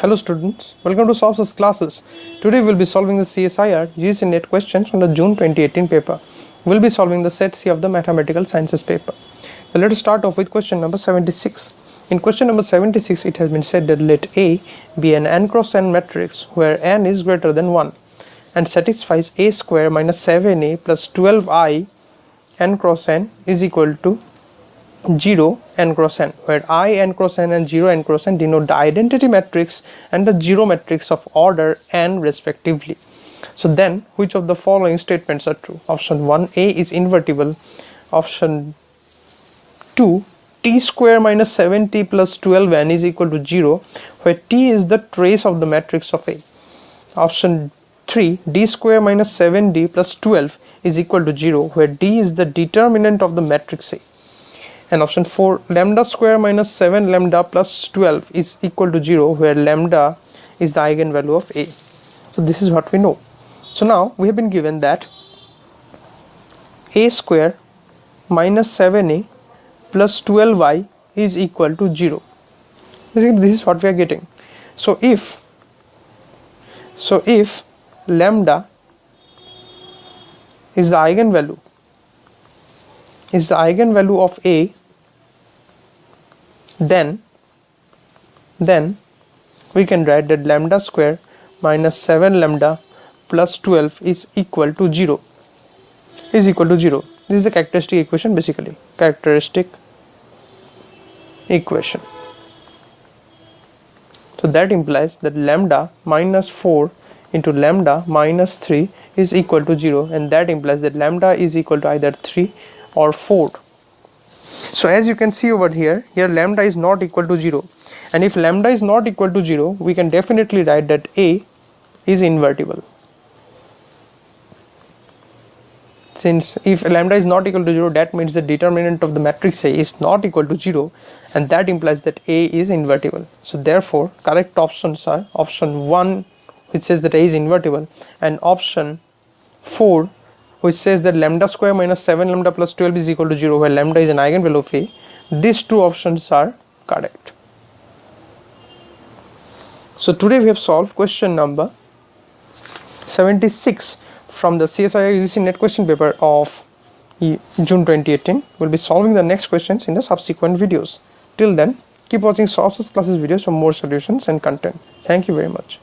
Hello students, welcome to Solves classes. Today we will be solving the CSIR GC NET questions from the June 2018 paper. We will be solving the set C of the Mathematical Sciences paper. So let us start off with question number 76. In question number 76 it has been said that let A be an n cross n matrix where n is greater than 1 and satisfies a square minus 7a plus 12i n cross n is equal to 0 n cross n, where I n cross n and 0 n cross n denote the identity matrix and the 0 matrix of order n respectively. So then which of the following statements are true? Option 1, A is invertible. Option 2, t square minus 7t plus 12n is equal to 0, where t is the trace of the matrix of A. Option 3, d square minus 7d plus 12 is equal to 0, where d is the determinant of the matrix A. And option 4, lambda square minus 7 lambda plus 12 is equal to 0, where lambda is the eigenvalue of A. So this is what we know. So now we have been given that a square minus 7a plus 12i is equal to 0. Basically this is what we are getting. So if lambda is the eigenvalue of A, then we can write that lambda square minus 7 lambda plus 12 is equal to 0. This is the characteristic equation, basically characteristic equation. So that implies that lambda minus 4 into lambda minus 3 is equal to 0, and that implies that lambda is equal to either 3 or 4. So as you can see over here lambda is not equal to 0, and if lambda is not equal to 0, we can definitely write that A is invertible. Since if lambda is not equal to 0, that means the determinant of the matrix A is not equal to 0, and that implies that A is invertible. So therefore correct options are option 1, which says that A is invertible, and option 4, which says that lambda square minus 7 lambda plus 12 is equal to 0, where lambda is an eigenvalue of A. These two options are correct. So today we have solved question number 76 from the CSIR UGC NET question paper of June 2018. We'll be solving the next questions in the subsequent videos. Till then, keep watching Solves classes videos for more solutions and content. Thank you very much.